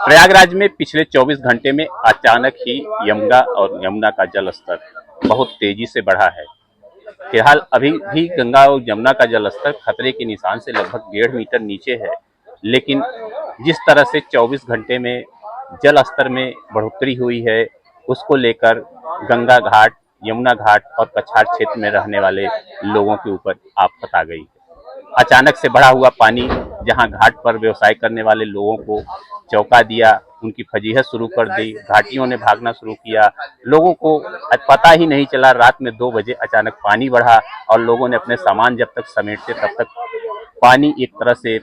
प्रयागराज में पिछले 24 घंटे में अचानक ही यमुना का जल स्तर बहुत तेजी से बढ़ा है। फिलहाल अभी भी गंगा और यमुना का जल स्तर खतरे के निशान से लगभग 1.5 मीटर नीचे है, लेकिन जिस तरह से 24 घंटे में जल स्तर में बढ़ोतरी हुई है, उसको लेकर गंगा घाट, यमुना घाट और कछार क्षेत्र में रहने वाले लोगों के ऊपर आफत आ गई। अचानक से बढ़ा हुआ पानी जहां घाट पर व्यवसाय करने वाले लोगों को चौंका दिया, उनकी फजीहत शुरू कर दी, घाटियों ने भागना शुरू किया। लोगों को पता ही नहीं चला, रात में 2 बजे अचानक पानी बढ़ा और लोगों ने अपने सामान जब तक समेटते तब तक पानी एक तरह से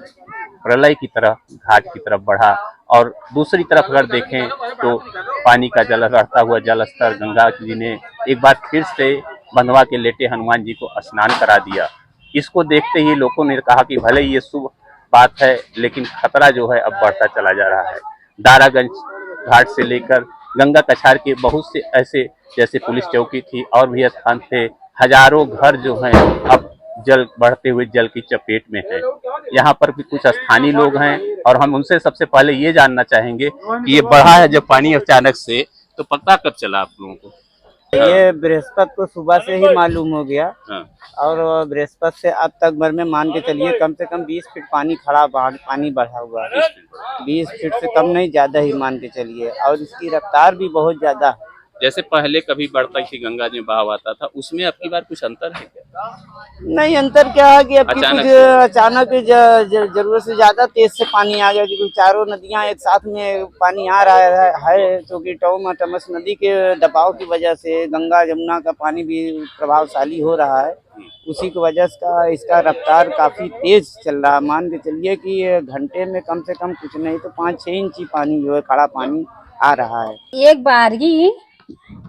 प्रलय की तरह घाट की तरफ बढ़ा। और दूसरी तरफ अगर देखें तो पानी का बढ़ता हुआ जल स्तर, गंगा जी ने एक बार फिर से बंधवा के लेटे हनुमान जी को स्नान करा दिया। इसको देखते ही लोगों ने कहा कि भले ये शुभ बात है, लेकिन खतरा जो है अब बढ़ता चला जा रहा है। दारागंज घाट से लेकर गंगा कछार के बहुत से ऐसे, जैसे पुलिस चौकी थी और भी स्थान थे, हजारों घर जो हैं अब जल बढ़ते हुए जल की चपेट में है। यहाँ पर भी कुछ स्थानीय लोग हैं और हम उनसे सबसे पहले ये जानना चाहेंगे कि ये बढ़ा है जब पानी अचानक से, तो पता कब चला आप लोगों को? ये बृहस्पति को सुबह से ही मालूम हो गया। हाँ। और बृहस्पति से अब तक भर में मान के चलिए कम से कम 20 फीट पानी पानी बढ़ा हुआ है। 20 फीट से कम नहीं, ज्यादा ही मान के चलिए। और इसकी रफ्तार भी बहुत ज्यादा है। जैसे पहले कभी बढ़ता थी गंगा जी बहाव आता था, उसमें अब की बार कुछ अंतर है क्या? नहीं, अंतर क्या है कि अब कुछ अचानक जरूरत से ज्यादा तेज से पानी आ गया, क्योंकि चारों नदियां एक साथ में पानी आ रहा है क्योंकि टमस नदी के दबाव की वजह से गंगा यमुना का पानी भी प्रभावशाली हो रहा है। उसी की वजह से इसका रफ्तार काफी तेज चल रहा है। मान के चलिए कि घंटे में कम से कम कुछ नहीं तो 5-6 इंची पानी जो है, खड़ा पानी आ रहा है। एक बार ही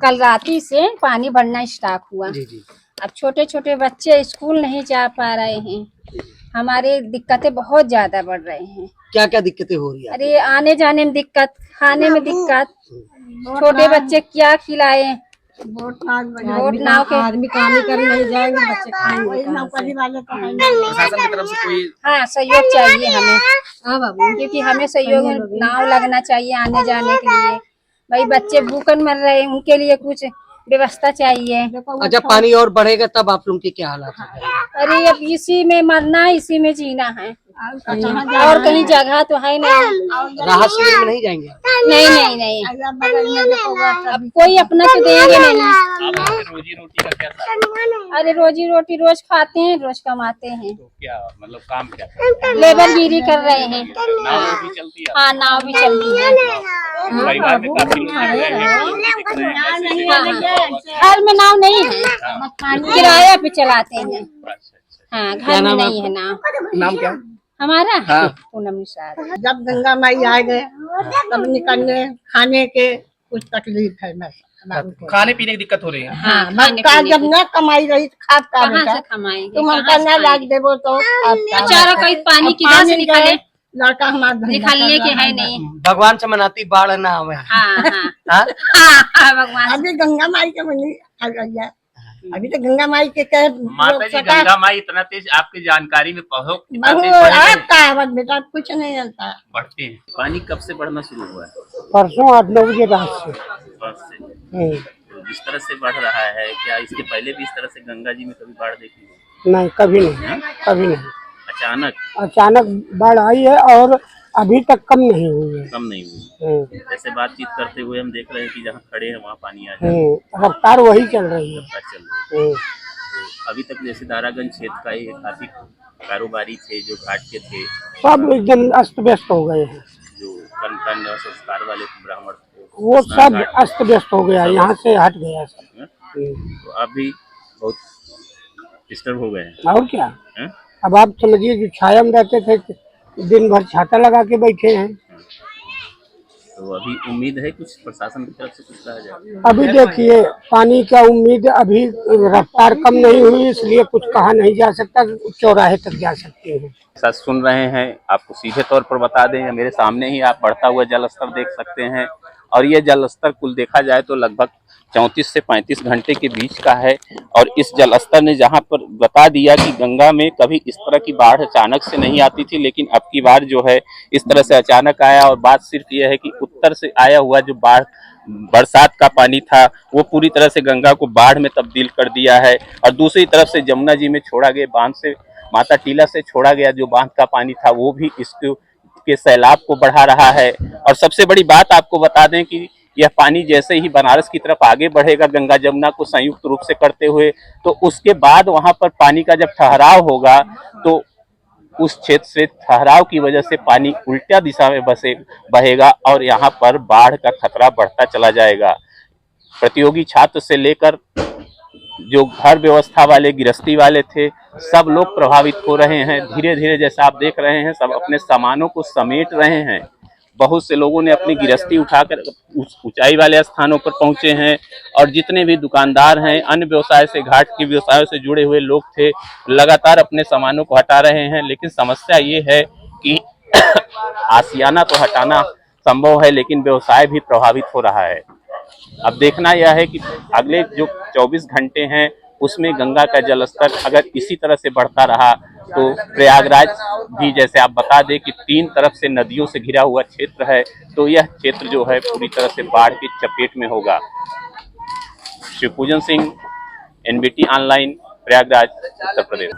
कल राती से पानी बढ़ना स्टार्ट हुआ। जी। अब छोटे छोटे बच्चे स्कूल नहीं जा पा रहे हैं। हमारे दिक्कतें बहुत ज्यादा बढ़ रहे हैं। क्या क्या दिक्कतें हो रही है? अरे आने जाने में दिक्कत, खाने में दिक्कत, छोटे बच्चे क्या खिलाए, वोट नाव के आदमी काम ही करने नहीं जाएंगे, बच्चे खाएंगे कहाँ से? प्रशासन की तरफ से कोई सहयोग चाहिए हमें। हाँ बाबू, क्योंकि हमें सहयोग, नाव लगना चाहिए आने जाने के लिए। भाई बच्चे भूखन मर रहे हैं, उनके लिए कुछ व्यवस्था चाहिए। अच्छा, पानी और बढ़ेगा तब आप लोग के क्या हालात है? अरे अब इसी में मरना है, इसी में जीना है, और कहीं जगह तो है नहीं। राहत शिविर में नहीं जाएंगे? नहीं, अब कोई अपना तो देंगे नहीं। रोजी रोटी का क्या? अरे रोजी रोटी रोज खाते हैं, रोज कमाते हैं। तो क्या मतलब काम क्या? लेबरगिरी कर रहे हैं। नाव भी चलती है? हाँ, नाव भी चलती है। परिवार में काफी लोग दिख रहे हैं। घर में नाव नहीं है, किराया पे चलाते हैं। हाँ, घर में नहीं है नाव। नाम क्या? हमारा पूनम निषाद। जब गंगा माई आ गए तब निकलने खाने के कुछ तकलीफ है। खाने पीने की दिक्कत हो रही है। हाँ, जब न कमाई रही खाद का कहाँ से कमाएंगे, तुम हमका न लाग देवो तो चारों कहीं पानी किधर से निकाले, लड़का हमारा निकालने के है नहीं। भगवान से मनाती बाढ़ ना आवे। हाँ, भगवान। अभी गंगा माई के मनी आ गई है। अभी तो गंगा माई के कहे माता जी, गंगा माई इतना तेज आपकी जानकारी में पहुंच बेटा कुछ नहीं चलता है। बढ़ते हैं। पानी कब से बढ़ना शुरू हुआ है? परसों 8-9 बजे रात से। तो जिस तरह से बढ़ रहा है, क्या इसके पहले भी इस तरह से गंगा जी में कभी बाढ़ देखी है? नहीं, कभी नहीं, कभी नहीं। अचानक बाढ़ आई है और अभी तक कम नहीं हुई है। कम नहीं हुई। जैसे बातचीत करते हुए हम देख रहे हैं कि जहाँ खड़े हैं वहाँ पानी आ जाए। रफ्तार वही चल रही है। तो अभी तक जैसे दारागंज क्षेत्र का ये काफी कारोबारी थे जो घाट के थे, सब एकदम अस्त व्यस्त हो गए हैं। जो कन्या संस्कार वाले ब्राह्मण थे, वो सब अस्त व्यस्त हो गया, यहाँ से हट गया सब। तो आप भी बहुत डिस्टर्ब हो गए हैं। और क्या, अब आप समझिए जो छाया में रहते थे दिन भर छाता लगा के बैठे हैं। तो अभी उम्मीद है कुछ प्रशासन की तरफ से कुछ कहा जाए? अभी देखिए पानी का उम्मीद, अभी रफ्तार कम नहीं हुई, इसलिए कुछ कहा नहीं जा सकता। चौराहे तक जा सकते हैं। ऐसा सुन रहे हैं, आपको सीधे तौर पर बता दें, मेरे सामने ही आप बढ़ता हुआ जल स्तर देख सकते हैं और ये जल स्तर कुल देखा जाए तो लगभग 34 से 35 घंटे के बीच का है। और इस जल स्तर ने जहां पर बता दिया कि गंगा में कभी इस तरह की बाढ़ अचानक से नहीं आती थी, लेकिन अब की बार जो है इस तरह से अचानक आया। और बात सिर्फ यह है कि उत्तर से आया हुआ जो बरसात का पानी था वो पूरी तरह से गंगा को बाढ़ में तब्दील कर दिया है। और दूसरी तरफ से जमुना जी में छोड़ा गया बांध से, माता टीला से छोड़ा गया जो बांध का पानी था वो भी इसके सैलाब को बढ़ा रहा है। और सबसे बड़ी बात आपको बता दें कि यह पानी जैसे ही बनारस की तरफ आगे बढ़ेगा गंगा जमुना को संयुक्त रूप से करते हुए, तो उसके बाद वहां पर पानी का जब ठहराव होगा तो उस क्षेत्र से ठहराव की वजह से पानी उल्टा दिशा में बहेगा और यहाँ पर बाढ़ का खतरा बढ़ता चला जाएगा। प्रतियोगी छात्र से लेकर जो घर व्यवस्था वाले, गृहस्थी वाले थे, सब लोग प्रभावित हो रहे हैं। धीरे धीरे जैसा आप देख रहे हैं सब अपने सामानों को समेट रहे हैं। बहुत से लोगों ने अपनी गृहस्थी उठाकर ऊंचाई वाले स्थानों पर पहुंचे हैं। और जितने भी दुकानदार हैं, अन्य व्यवसाय से, घाट के व्यवसायों से जुड़े हुए लोग थे, लगातार अपने सामानों को हटा रहे हैं। लेकिन समस्या ये है कि आशियाना तो हटाना संभव है लेकिन व्यवसाय भी प्रभावित हो रहा है। अब देखना यह है कि अगले जो 24 घंटे हैं उसमें गंगा का जलस्तर अगर इसी तरह से बढ़ता रहा तो प्रयागराज भी, जैसे आप बता दें कि 3 तरफ से नदियों से घिरा हुआ क्षेत्र है, तो यह क्षेत्र जो है पूरी तरह से बाढ़ की चपेट में होगा। Shivpujan Singh, NBT online, Prayagraj, Uttar Pradesh.